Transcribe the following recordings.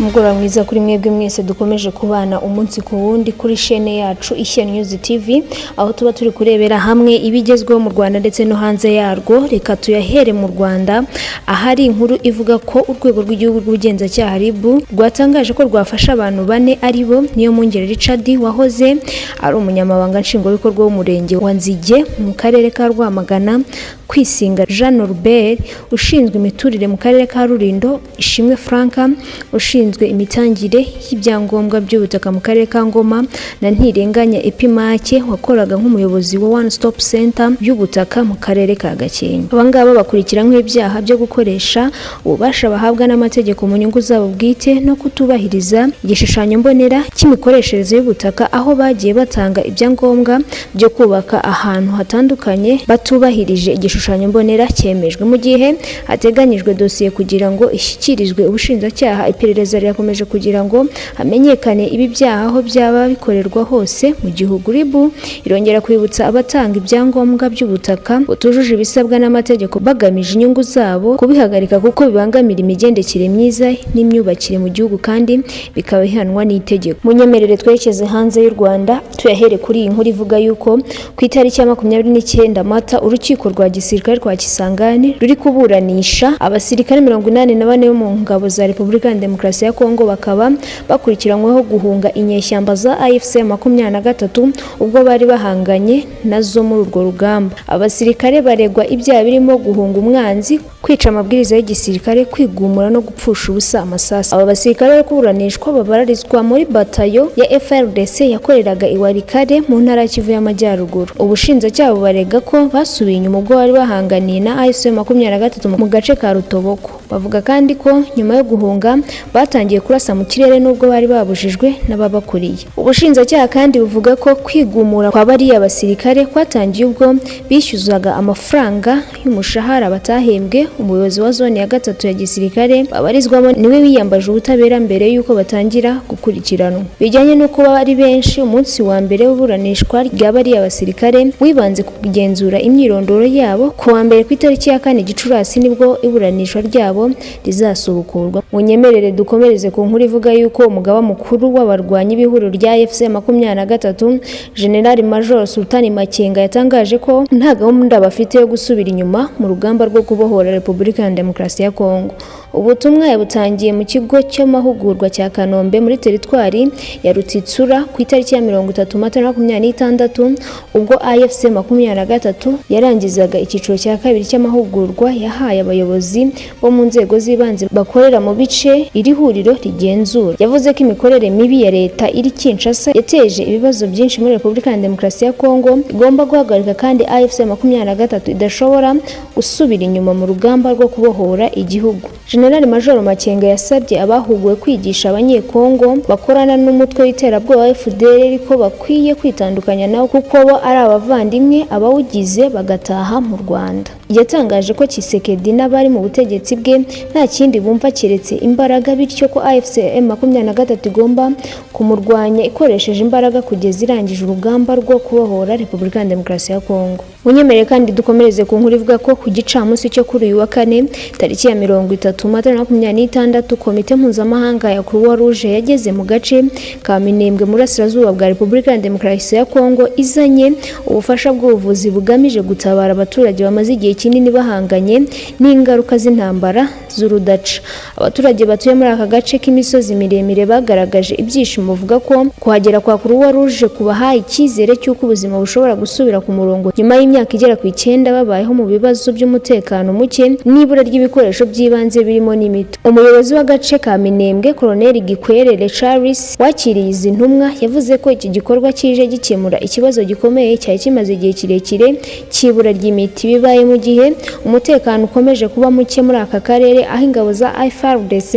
Umugoroba mwiza kuri mwebwe mwese dukomeje kubana umunsi ku wundi kuri chaîne yacu Ishya News TV, aho tuba turi kurebera hamwe ibigezweho mu Rwanda ndetse no hanze yarwo. Reka tuyahere mu Rwanda, ahari inkuru ivuga ko urwego rw'igihugu rw'ubugenzacyaha RIB rwatangaje ko rwafasha abantu bane aribo Niyomwungere Richard wahoze ari umunyamabanga nshingwabikorwa w'umurenge wa Nzige mu karere ka Rwamagana, Kwisinga Jean Norbert ushinzwe imiturire mu karere ka Rulindo, Ishimwe Franka ushinzwe imitangire y'ibyangombwa by'ubutaka mu karere ka Ngoma, na Ntirenganya Epimake wakoraga nk'umuyobozi wa One Stop Center y'ubutaka mu karere ka Gakenke. Abangaba bakurikiranywe ibyaha byo gukoresha ububasha bahabwa n'amategeko mu nyungu zabo bwite no kutubahiriza igishushanyo mbonera cy'imikoreshereze y'ubutaka, aho bagiye batanga ibyangombwa byo kubaka ahantu hatandukanye batubahirije igishushanyo mbonera cyemejwe. Mu gihe hateganyijwe dosiye kugira ngo ishyikirizwe ubushinjacyaha, iperereza rirakomeje kugira ngo hamenyekane ibi byaha aho byaba bikorerwa hose mu gihugu. RIB irongera kwibutsa abatanga ibyangombwa by'ubutaka utujuje ibisabwa n'amategeko bagamije inyungu zabo kubihagarika, kuko bibangamira imigendekere myiza n'imyubakire mu gihugu kandi bikaba bihanwa n'itegeko. Munyemerere twerekeze hanze y'u Rwanda, tuyahere kuri iyi nkuru ivuga yuko ku itariki ya 29 Mata urukiko rwa gisirikare rwa Kisangani ruri kuburanisha abasirikare 84 bo mu ngabo za Repubulika ya Demokarasi ya Kongo, bakaba bakurikiranyweho guhunga inyeshyamba za AFC 23 ubwo bari bahanganye nazo muri urwo rugamba. Abasirikare baregwa ibyaha birimo guhunga umwanzi, kwica amabwiriza y'igisirikare, kwigumura no gupfusha ubusa amasasu. Aba basirikare bari kuburanishwa babarizwa muri batayo ya FRDC yakoreraga i Warikare mu ntara ya Kivu y'Amajyaruguru. Ubushinjacyaha barega ko basubiye inyuma ubwo bari bahanganiye na AFC 23 mu gace ka Rutoboko. Bavuga kandi ko nyuma yo guhunga batangiye kurasa mu kirere nubwo bari babujijwe n'ababakuriye. Ubushinjacyaha kandi buvuga ko kwigumura kwa bariya basirikare kwatangiye ubwo bishyuzaga amafaranga y'umushahara batahembwe. Umuyobozi wa zone ya 3 ya gisirikare babarizwamo niwe wiyambaje ubutabera mbere yuko batangira gukurikiranwa. Bijyanye no kuba ari benshi, umunsi wa mbere w'uburanishwa rya bariya basirikare wibanze kugenzura imyirondoro yabo. Ku wa mbere ku itariki ya 4 Gicurasi nibwo iburanishwa ryabo rizasubukurwa. Munyemerere dukomereze ku nkuru ivuga yuko umugaba mukuru w'abarwanyi b'ihuriro rya FC 23 General Major Sultani Makenga yatangaje ko nta gahunda bafite yo gusubira inyuma mu rugamba rwo kubohora Repubulika ya Demokarasi ya Kongo. Ubutumwa yabutangiye mu kigo cy'amahugurwa cya Kanombe muri teritwari ya Rutitsura ku itariki ya 30 Mata 2026 ubwo AFC 23 yarangizaga icyiciro cya kabiri cy'amahugurwa yahaye abayobozi bo mu nzego z'ibanze bakorera mu bice iri huriro rigenzura. Yavuze ko imikorere mibi ya leta iri Kinshasa yateje ibibazo byinshi muri Repubulika ya Demokarasi ya Kongo igomba guhagarika, kandi AFC 23 idashobora gusubira inyuma mu rugamba rwo kubohora igihugu. General Major Makenga yasabye abahuguwe kwigisha abanyekongo bakorana n'umutwe w'iterabwoba FDL ko bakwiye kwitandukanya nawo kuko bo ari abavandimwe abawugize bagataha mu Rwanda. Yatangaje ko Kisekedi n'abari mu butegetsi bwe nta kindi bumva keretse imbaraga, bityo ko AFC 23 igomba kumurwanya ikoresheje imbaraga kugeza irangije urugamba rwo kubohora Repubulika ya Demokarasi ya Kongo. Munyemerere kandi dukomereze ku nkuru ivuga ko ku gicamunsi cyo kuri uyu wa 4 tariki ya 30 Mata 2026 komite mpuzamahanga ya Croix Rouge yageze mu gace ka Minembwe muri Burasirazuba bwa Repubulika ya Demokarasi ya Kongo izanye ubufasha bw'ubuvuzi bugamije gutabara abaturage bamaze igihe kinini bahanganye n'ingaruka z'intambara z'urudaca. Abaturage batuye muri aka gace k'imisozi miremire bagaragaje ibyishimo, bavuga ko kuhagera kwa Croix Rouge kubahaye icyizere cy'uko ubuzima bushobora gusubira ku murongo nyuma y'imyaka igera ku 9 babayeho mu bibazo by'umutekano muke n'ibura ry'ibikoresho by'ibanze birimo n'imiti. Umuyobozi w'agace ka Minembwe Colonel Gikwere Charles wakiriye izi ntumwa yavuze ko iki gikorwa kije gikemura ikibazo gikomeye cyari kimaze igihe kirekire cy'ibura ry'imiti, bibaye mu gihe umutekano ukomeje kuba muke muri aka karere, aho ingabo za FARDC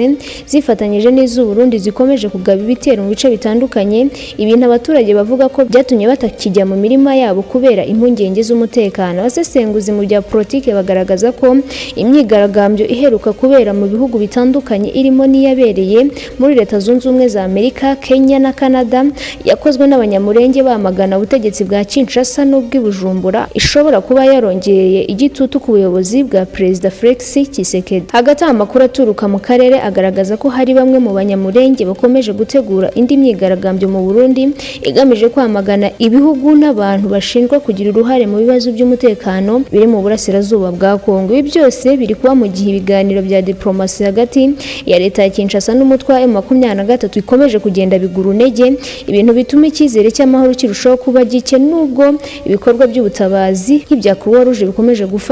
zifatanyije n'iz'u Burundi zikomeje kugaba ibitero mu bice bitandukanye. Ibintu abaturage bavuga ko byatumye batakijya mu mirima yabo kubera impungenge z'umutekano. Abasesenguzi mu bya politike bagaragaza ko imyigaragambyo iheruka kubera mu bihugu bitandukanye irimo n'iyabereye muri Leta Zunze Ubumwe za Amerika, Kenya na Canada yakozwe n'abanyamurenge bamagana ubutegetsi bwa Kinshasa n'ubw'i Bujumbura ishobora kuba yarongeye igitutu igitutu ku buyobozi bwa Perezida Felix Tshisekedi. Hagati amakuru aturuka mu karere agaragaza ko hari bamwe mu banyamurenge bakomeje gutegura indi myigaragambyo mu Burundi igamije kwamagana ibihugu n'abantu bashinjwa kugira uruhare mu bibazo by'umutekano biri mu burasirazuba bwa Kongo. Ibi byose biri kuba mu gihe ibiganiro bya diplomasi hagati ya leta ya Kinshasa n'umutwe wa M23 bikomeje kugenda bigura intege, ibintu bituma icyizere cy'amahoro kirushaho kuba gike, nubwo ibikorwa by'ubutabazi nk'ibya Croix Rouge bikomeje gufasha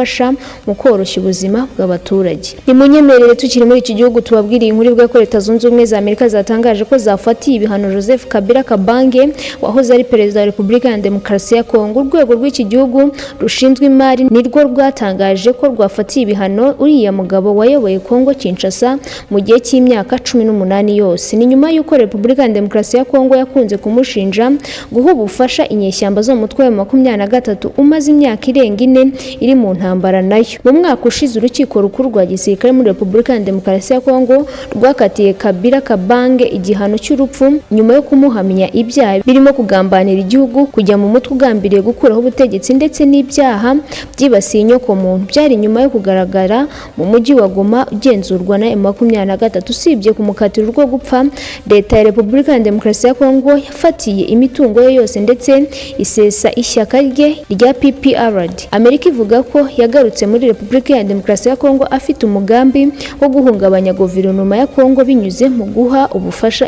mu koroshya ubuzima bw'abaturage. Nimunyemerere tukiri muri iki gihugu tubabwiriye inkuru ivuga ko Leta Zunze Ubumwe za Amerika zatangaje ko zafatiye ibihano Joseph Kabila Kabange wahoze ari perezida wa Repubulika ya Demokarasi ya Kongo. Urwego rw'iki gihugu rushinzwe imari nirwo rwatangaje ko rwafatiye ibihano uriya mugabo wayoboye Kongo Kinshasa mu gihe cy'imyaka 18 yose. Ni nyuma y'uko Repubulika ya Demokarasi ya Kongo yakunze kumushinja guha ubufasha inyeshyamba zo mu mutwe wa 23 umaze imyaka irenga 4 iri mu ntambara nayo. Mu mwaka ushize urukiko rukuru rwa gisirikare muri Repubulika ya Demokarasi ya Kongo rwakatiye Kabila Kabange igihano cy'urupfu nyuma yo kumuhamya ibyaha birimo kugambanira igihugu, kujya mu mutwe ugambiriye gukuraho ubutegetsi ndetse n'ibyaha byibasiye inyoko muntu. Byari nyuma yo kugaragara mu mujyi wa Goma ugenzurwa na M23. Usibye kumukatira urwo gupfa, leta ya Repubulika ya Demokarasi ya Kongo yafatiye imitungo ye yose ndetse isesa ishyaka rye rya PPRD. Amerika ivuga ko yagarutse muri Repubulika ya Demokarasi ya Kongo afite umugambi wo guhungabanya guverinoma ya Kongo binyuze mu guha ubufasha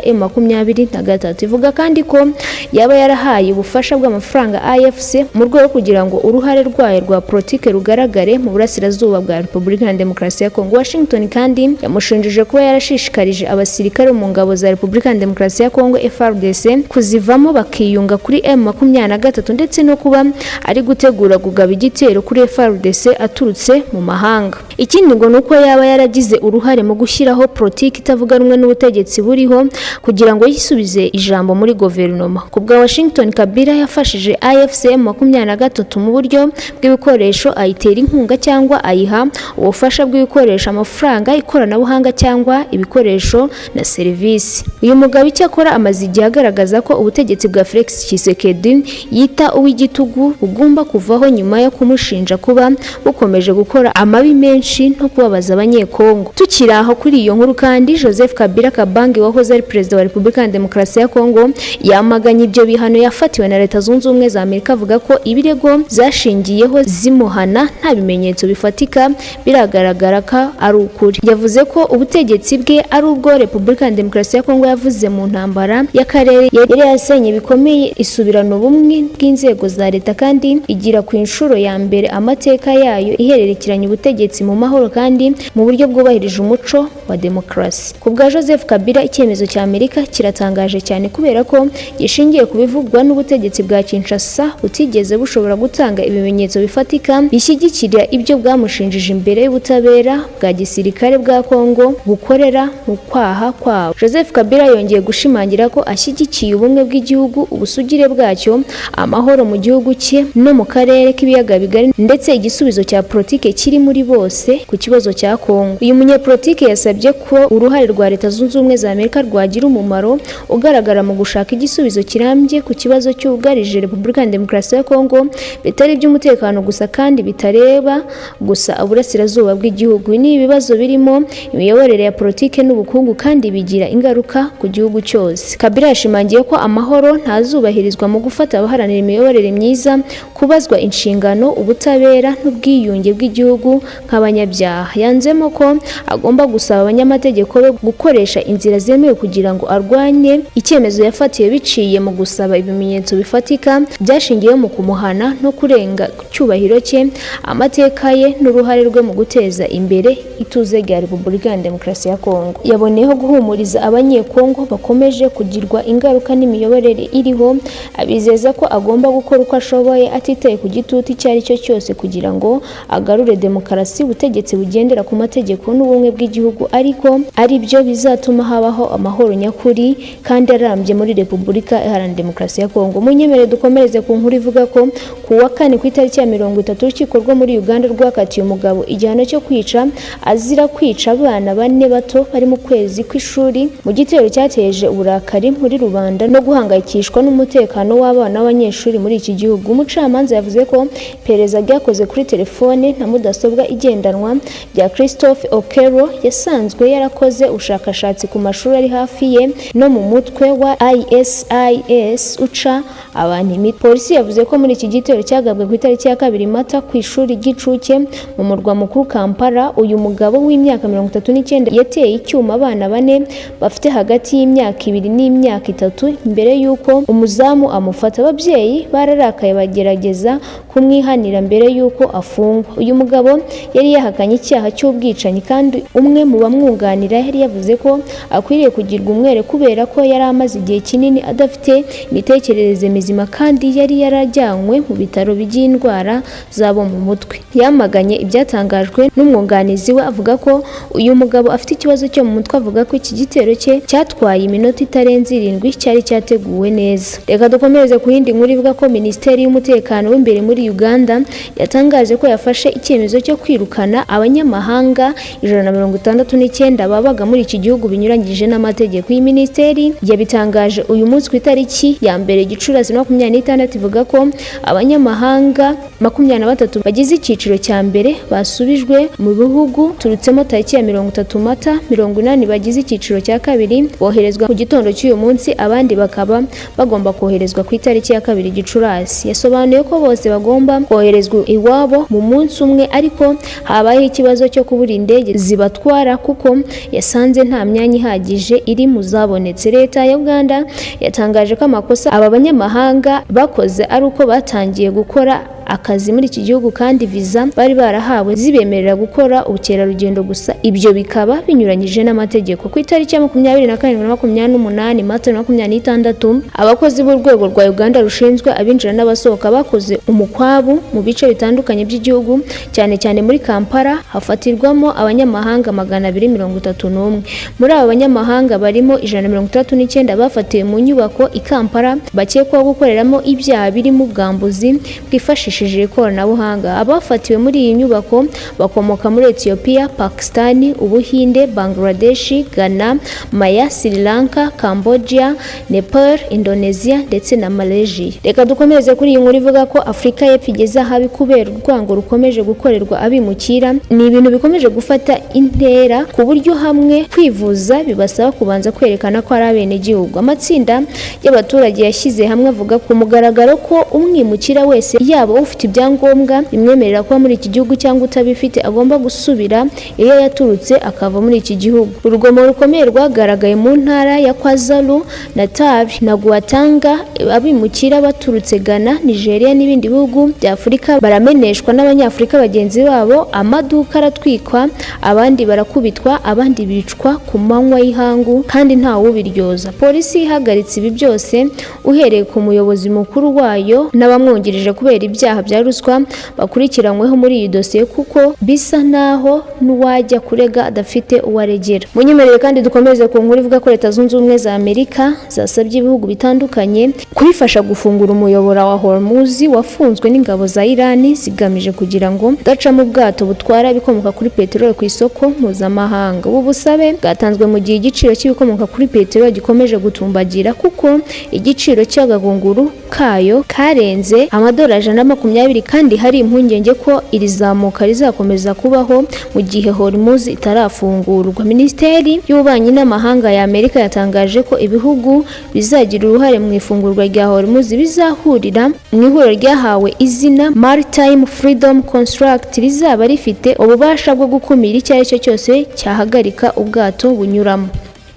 M23. Ivuga kandi ko yaba yarahaye ubufasha bw'amafaranga AFC mu rwego kugira ngo uruhare rwayo rwa politike rugaragare mu burasirazuba bwa Repubulika ya Demokarasi ya Kongo. Washington kandi yamushinjije kuba yarashishikarije abasirikare mu ngabo za Repubulika ya Demokarasi ya Kongo FARDC kuzivamo bakiyunga kuri M23 ndetse no kuba ari gutegura kugaba igitero kuri FARDC aturutse mu mahanga. Ikindi ngo nuko yaba yaragize uruhare mu gushyiraho politiki itavuga rumwe n'ubutegetsi buriho kugira ngo yisubize ijambo muri guverinoma. Ku bwa Washington, Kabila yafashije AFC M23 mu buryo bw'ibikoresho, ayitera inkunga cyangwa ayiha ubufasha bw'ibikoresho, amafaranga, ikoranabuhanga cyangwa ibikoresho na serivisi. Uyu mugabo icyakora amaze igihe agaragaza ko ubutegetsi bwa Felix Tshisekedi yita uw'igitugu bugomba kuvaho nyuma yo kumushinja kuba bukomeje gukora amabi menshi no kubabaza abanyekongo. Tukiri aho kuri iyo nkuru kandi, Joseph Kabila Kabange wahoze ari perezida wa Repubulika ya Demokarasi ya Kongo yamaganye ibyo bihano yafatiwe na Leta Zunze Ubumwe za Amerika, avuga ko ibirego zashingiyeho zimuhana nta bimenyetso bifatika biragaragara ko ari ukuri. Yavuze ko ubutegetsi bwe ari ubwo Repubulika ya Demokarasi ya Kongo yavuze mu ntambara y'akarere yari yasenye bikomeye isubirana ubumwe bw'inzego za leta kandi igira ku inshuro ya mbere amateka yayo ihererekeranya ubutegetsi mu mahoro kandi mu buryo bwubahirije umuco wa demokarasi. Ku bwa Joseph Kabila, icyemezo cya Amerika kiratangaje cyane kubera ko gishingiye ku bivugwa n'ubutegetsi bwa Kinshasa butigeze bushobora gutanga ibimenyetso bifatika bishyigikira ibyo bwamushinjije imbere y'ubutabera bwa gisirikare bwa Kongo bukorera mu kwaha kwabo. Joseph Kabila yongeye gushimangira ko ashyigikiye ubumwe bw'igihugu, ubusugire bwacyo, amahoro mu gihugu cye no mu karere k'ibiyaga bigari ndetse igisubizo cya politike kiri muri bose ku kibazo cya Kongo. Uyu munyepolitike yasabye ko uruhare rwa Leta Zunze Ubumwe za Amerika rwagira umumaro ugaragara mu gushaka igisubizo kirambye ku kibazo cyugarije Repubulika ya Demokarasi ya Kongo, bitari iby'umutekano gusa kandi bitareba gusa uburasirazuba bw'igihugu. Ni ibibazo birimo imiyoborere ya politike n'ubukungu kandi bigira ingaruka ku gihugu cyose. Kabila yashimangiye ko amahoro ntazubahirizwa mu gufata abaharanira imiyoborere myiza, kubazwa inshingano, ubutabera n'ubwiyunge bw'igihugu nk'abanyabyaha. Yanzemo ko agomba gusaba abanyamategeko be gukoresha inzira zemewe kugira ngo arwanye icyemezo yafatiwe biciye mu gusaba ibimenyetso bifatika byashingiye mu kumuhana no kurenga cyubahiro cye, amateka ye n'uruhare rwe mu guteza imbere ituze rya Repubulika ya Demokarasi ya Kongo. Yaboneyeho guhumuriza abanyekongo bakomeje kugirwa ingaruka n'imiyoborere iriho, abizeza ko agomba gukora uko ashoboye atitaye ku gitutu icyo ari cyo cyose kugira ngo agarure demokarasi, ubutegetsi bugendera ku mategeko n'ubumwe bw'igihugu ariko ari byo bizatuma habaho amahoro nyakuri kandi arambye muri Repubulika Iharanira Demokarasi ya Kongo. Munyemere dukomereze ku nkuru ivuga ko ku wa kane ku itariki ya 30 urukiko rwo muri Uganda rwakatiye umugabo igihano cyo kwica azira kwica abana bane bato bari mu kwezi kw'ishuri mu gitero cyateje uburakari muri rubanda no guhangayikishwa n'umutekano w'abana b'abanyeshuri muri iki gihugu. Umucamanza yavuze ko iperereza ryakoze kuri telefone na mudasobwa igendanwa bya Christophe Okero yasanzwe yarakoze ubushakashatsi ku mashuri ari hafi ye no mu mutwe wa ISIS uca abantu imiti. Polisi yavuze ko muri iki gitero cyagabwe ku itariki ya 2 Mata ku ishuri ry'icuke mu murwa mukuru Kampala, uyu mugabo w'imyaka 39 yateye icyuma abana bane bafite hagati y'imyaka 2 n'imyaka 3 mbere y'uko umuzamu amufata. Ababyeyi bararakaye bagerageza kumwihanira mbere y'uko afungwa. Uyu mugabo yari yahakanye icyaha cy'ubwicanyi kandi umwe mu bamwunganira yari yavuze ko akwiriye kugirwa umwere kubera ko yari amaze igihe kinini adafite imitekerereze mizima kandi yari yarajyanywe mu bitaro by'indwara zabo mu mutwe. Yamaganye ibyatangajwe n'umwunganizi we avuga ko uyu mugabo afite ikibazo cyo mu mutwe, avuga ko iki gitero cye cyatwaye iminota itarenze 7 cyari cyateguwe neza. Reka dukomereze ku yindi nkuru ivuga ko Minisiteri y'Umutekano w'imbere muri Uganda yatangaje ko yafashe icyemezo cyo kwirukana abanyamahanga 169 babaga muri iki gihugu binyuranyije n'amategeko. Iyi minisiteri yabitangaje uyu munsi ku itariki ya 1 Gicurasi 2026 ivuga ko abanyamahanga 23 bagize icyiciro cya mbere basubijwe mu bihugu turutsemo tariki ya 30 Mata, 80 bagize icyiciro cya kabiri boherezwa ku gitondo cy'uyu munsi, abandi bakaba bagomba koherezwa ku itariki ya 2 Gicurasi. Yasobanuye ko bose bagomba koherezwa iwabo mu munsi umwe ariko habaye ikibazo cyo kubura indege zibatwara kuko yasanze nta myanya ihagije iri mu zabonetse. Leta ya Uganda yatangaje ko amakosa aba banyamahanga bakoze ari uko batangiye gukora akazi muri iki gihugu kandi visa bari barahawe zibemerera gukora ubukerarugendo gusa, ibyo bikaba binyuranyije n'amategeko. Ku itariki ya 27 Mata 2026 abakozi b'urwego rwa Uganda rushinzwe abinjira n'abasohoka bakoze umukwabu mu bice bitandukanye by'igihugu cyane cyane muri Kampala hafatirwamo abanyamahanga 231. Muri aba banyamahanga barimo 139 bafatiwe mu nyubako i Kampala bakekwaho gukoreramo ibyaha birimo ubwambuzi bwifashishije ikoranabuhanga. Abafatiwe muri iyi nyubako bakomoka muri Ethiopia, Pakistan, Ubuhinde, Bangladesh, Ghana, Maya, Sri Lanka, Cambodia, Nepal, Indonesia ndetse na Malaysia. Reka dukomereze kuri iyi nkuru ivuga ko Afrika y'Epfo igeze habi kubera urwango rukomeje gukorerwa abimukira. Ni ibintu bikomeje gufata intera ku buryo hamwe kwivuza bibasaba kubanza kwerekana ko ari abenegihugu. Amatsinda y'abaturage yashyize hamwe avuga ku mugaragaro ko umwimukira wese yaba ufite ibyangombwa bimwemerera kuba muri iki gihugu cyangwa utabifite agomba gusubira iyo yaturutse akava muri iki gihugu. Urugomo rukomeye rwagaragaye mu ntara ya KwaZulu Natal na Guatanga. Abimukira baturutse Ghana, Nigeria n'ibindi bihugu bya Afurika barameneshwa n'abanyafurika bagenzi babo, amaduka aratwikwa, abandi barakubitwa, abandi bicwa ku manywa y'ihangu kandi nta wubiryoza. Polisi ihagaritse ibi byose uhereye ku muyobozi mukuru wayo n'abamwungirije kubera ibyaha bya ruswa bakurikiranyweho muri iyi dosiye kuko bisa naho n'uwajya kurega adafite uwaregera. Munyemerere kandi dukomeze ku nkuru ivuga ko Leta Zunze Ubumwe za Amerika zasabye ibihugu bitandukanye kwifasha gufungura umuyoboro wa Hormuz wafunzwe n'ingabo za Iran zigamije kugira ngo daca mu bwato butwara ibikomoka kuri peteroli ku isoko mpuzamahanga. Ubu busabe bwatanzwe mu gihe igiciro cy'ibikomoka kuri peteroli gikomeje gutumbagira kuko igiciro cy'agagunguru kayo karenze $120 kandi hari impungenge ko iri zamuka rizakomeza kubaho mu gihe Hormuz itarafungurwa. Minisiteri y'Ububanyi n'Amahanga ya Amerika yatangaje ko ibihugu bizagira uruhare mu ifungurwa rya Hormuz bizahurira mu ihuriro ryahawe izina Maritime Freedom Construct rizaba rifite ububasha bwo gukumira icyo ari cyo cyose cyahagarika ubwato bunyuramo.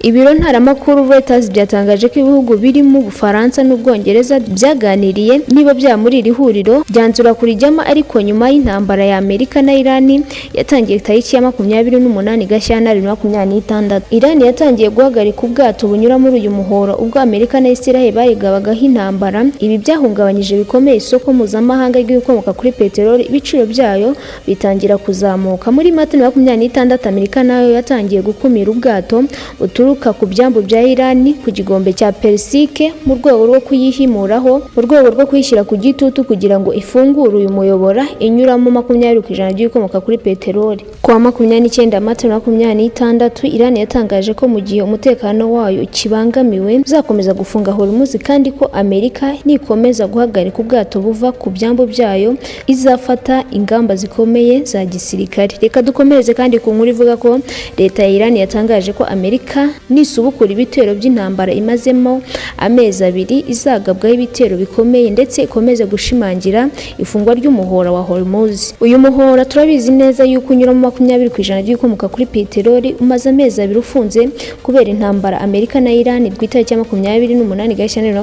Ibiro ntaramakuru Reuters byatangaje ko ibihugu birimo Ubufaransa n'Ubwongereza byaganiriye niba byamuri iri huriro byanzura kurijyamo, ariko nyuma y'intambara ya Amerika na Iran yatangiye tariki ya 28 Gashyantare 2026. Iran yatangiye guhagarika ubwato bunyura muri uyu muhoro ubwo Amerika na Israel barigabagaho intambara. Ibi byahungabanyije bikomeye isoko mpuzamahanga ry'ibikomoka kuri peteroli, ibiciro byayo bitangira kuzamuka. Muri Mata 2026 Amerika nayo yatangiye gukumira ubwato buturuka ku byambu bya Iran ku gigombe cya Persike mu rwego rwo kuyihimuraho, mu rwego rwo kuyishyira ku gitutu kugira ngo ifungure uyu muyobora inyuramo 20% by'ibikomoka kuri peteroli. Ku wa 29 Mata 2026 Iran yatangaje ko mu gihe umutekano wayo ukibangamiwe uzakomeza gufunga Hormuz, kandi ko Amerika nikomeza guhagarika ubwato buva ku byambu byayo izafata ingamba zikomeye za gisirikare. Reka dukomereze kandi ku nkuru ivuga ko leta ya Iran yatangaje ko Amerika nisubukura ibitero by'intambara imazemo amezi 2 izagabwaho ibitero bikomeye ndetse ikomeze gushimangira ifungwa ry'umuhora wa Hormuz. Uyu muhora turabizi neza yuko unyuramo 20% by'ibikomoka kuri peteroli umaze amezi 2 ufunze kubera intambara Amerika na Iran rw'itariki ya 28 Gashyantare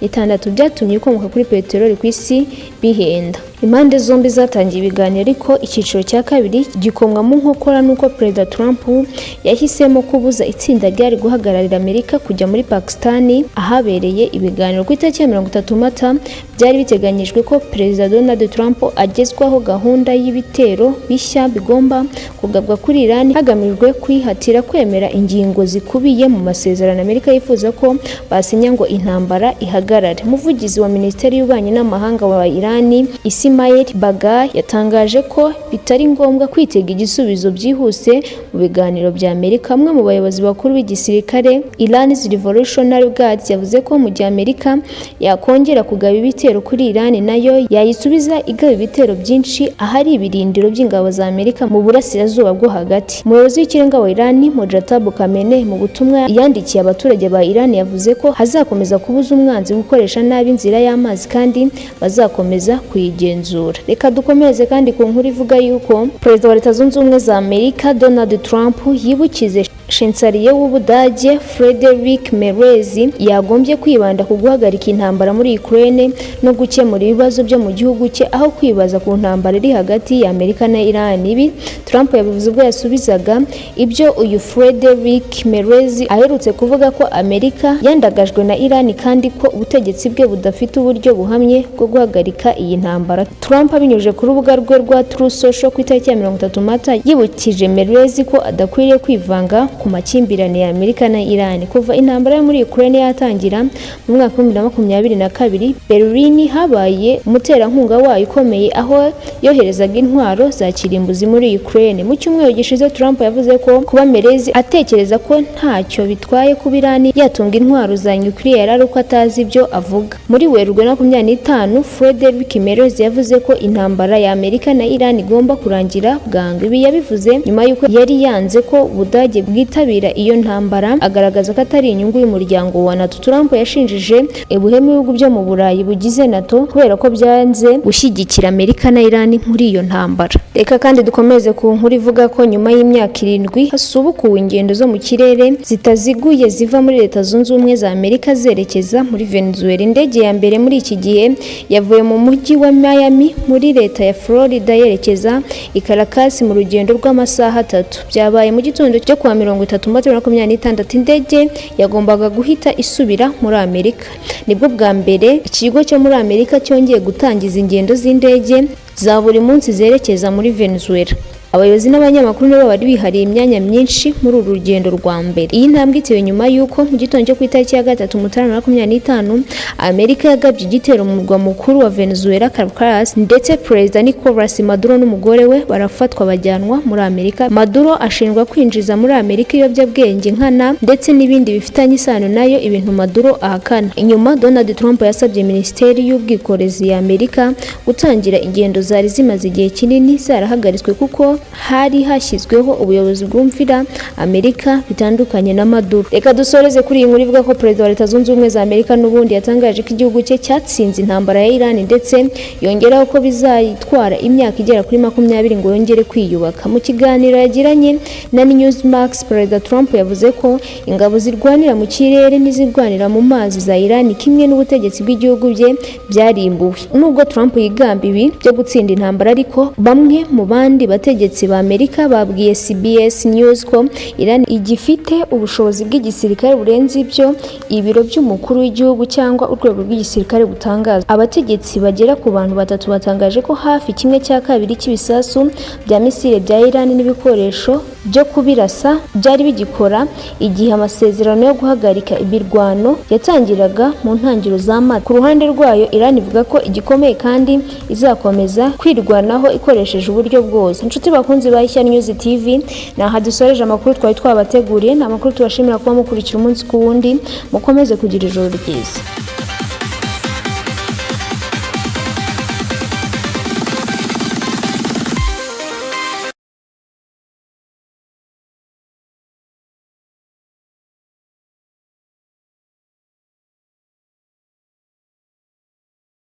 2026 byatumye ibikomoka kuri peteroli ku isi bihenda. Impande zombi zatangiye ibiganiro, ariko icyiciro cya kabiri gikomwa mu nkokora nuko Perezida Trump yahisemo kubuza itsinda ryari guhagararira Amerika kujya muri Pakistan ahabereye ibiganiro. Ku itariki ya 30 Mata byari biteganyijwe ko Perezida Donald Trump agezwaho gahunda y'ibitero bishya bigomba kugabwa kuri Iran hagamijwe kwihatira kwemera ingingo zikubiye mu masezerano Amerika yifuza ko basinya ngo intambara ihagarare. Umuvugizi wa Minisiteri y'Ububanyi n'Amahanga wa Iran Ismail Baghai yatangaje ko bitari ngombwa kwitega igisubizo byihuse mu biganiro bya Amerika. Amwe mu bayobozi bakuru b'igisirikare Iran's Revolutionary Guards yavuze ko mu gihe Amerika yakongera kugaba ibitero kuri Iran, nayo yayisubiza igaba ibitero byinshi ahari ibirindiro by'ingabo za Amerika mu burasirazuba bwo hagati. Umuyobozi w'ikirenga wa Iran Mojtaba Khamenei mu butumwa yandikiye abaturage ba Iran yavuze ko hazakomeza kubuza umwanzi gukoresha nabi inzira y'amazi kandi bazakomeza kuyigenzura. Reka dukomeze kandi ku nkuru ivuga yuko Perezida wa Leta Zunze Ubumwe za Amerika Donald Trump yibukize Chancelier w'Ubudage Friedrich Merz yagombye kwibanda ku guhagarika intambara muri Ukraine no gukemura ibibazo byo mu gihugu cye aho kwibaza ku ntambara iri hagati ya Amerika na Iran. Ibi Trump yabivuze ubwo yasubizaga ibyo uyu Friedrich Merz aherutse kuvuga ko Amerika yandagajwe na Iran kandi ko ubutegetsi bwe budafite uburyo buhamye bwo guhagarika iyi ntambara. Trump abinyujije ku rubuga rwe rwa Truth Social ku itariki ya 30 Mata yibukije Merz ko adakwiriye kwivanga ku makimbirane ya Amerika na Iran. Kuva intambara muri Ukraine yatangira mu mwaka wa 2022 Berlin habaye umuterankunga wayo ukomeye aho yoherezaga intwaro za kirimbuzi muri Ukraine. Mu cyumweru gishize Trump yavuze ko kuba Merz atekereza ko ntacyo bitwaye kuba Iran yatunga intwaro za nuclear ari uko atazi ibyo avuga. Muri Werurwe 2025 Friedrich Merz yavuze ko intambara ya Amerika na Iran igomba kurangira bwangu. Ibi yabivuze nyuma yuko yari yanze ko Budage bwitabira iyo ntambara, agaragaza ko atari inyungu y'umuryango wa NATO. Trump yashinjije ubuhemu ibihugu byo mu Burayi bugize NATO kubera ko byanze gushyigikira Amerika na Iran muri iyo ntambara. Reka kandi dukomeze ku nkuru ivuga ko nyuma y'imyaka 7 hasubukuwe ingendo zo mu kirere zitaziguye ziva muri Leta Zunze Ubumwe za Amerika zerekeza muri Venezuela. Indege ya mbere muri iki gihe yavuye mu mujyi wa Miami muri Leta ya Florida yerekeza i Caracas mu rugendo rw'amasaha 3. Byabaye mu gitondo cyo kuwa 30 Mata 2026. Indege yagombaga guhita isubira muri Amerika. Nibwo bwa mbere ikigo cyo muri Amerika cyongeye gutangiza ingendo z'indege za buri munsi zerekeza muri Venezuela. Abayobozi n'abanyamakuru nibo bari bihariye imyanya myinshi muri uru rugendo rwa mbere. Iyi ntambwe itewe nyuma yuko mu gitondo cyo ku itariki ya 3 Mutarama 2025 Amerika yagabye igitero mu murwa mukuru wa Venezuela Caracas, ndetse Perezida Nicolas Maduro n'umugore we barafatwa bajyanwa muri Amerika. Maduro ashinjwa kwinjiza muri Amerika ibiyobyabwenge nkana ndetse n'ibindi bifitanye isano nayo, ibintu Maduro ahakana. Inyuma Donald Trump yasabye Minisiteri y'Ubwikorezi ya Amerika gutangira ingendo zari zimaze igihe kinini zarahagaritswe kuko hari hashyizweho ubuyobozi bwumvira Amerika bitandukanye na Maduro. Reka dusoreze kuri iyi nkuru ivuga ko Perezida wa Leta Zunze Ubumwe za Amerika n'ubundi yatangaje ko igihugu cye cyatsinze intambara ya Iran ndetse yongeraho ko bizayitwara imyaka igera kuri 20 ngo yongere kwiyubaka. Mu kiganiro yagiranye na Newsmax, Perezida Trump yavuze ko ingabo zirwanira mu kirere n'izirwanira mu mazi za Iran kimwe n'ubutegetsi bw'igihugu bye byarimbuwe. Nubwo Trump yigamba ibi byo gutsinda intambara, ariko bamwe mu bandi bategetsi ba Amerika babwiye CBS News ko Iran igifite ubushobozi bw'igisirikare burenze ibyo ibiro by'umukuru w'igihugu cyangwa urwego rw'igisirikare butangaza. Abategetsi bagera ku bantu batatu batangaje ko hafi 1/2 cy'ibisasu bya misile bya Iran n'ibikoresho byo kubirasa byari bigikora igihe amasezerano yo guhagarika ibirwano yatangiraga mu ntangiriro za Mata. Ku ruhande rwayo Iran ivuga ko igikomeye kandi izakomeza kwirwanaho ikoresheje uburyo bwose. Inshuti bakunzi ba Ishya News TV, naha dusoreje amakuru twari twabateguriye. Ni amakuru tubashimira kuba mukurikira umunsi ku wundi. Mukomeze kugira ijoro ryiza.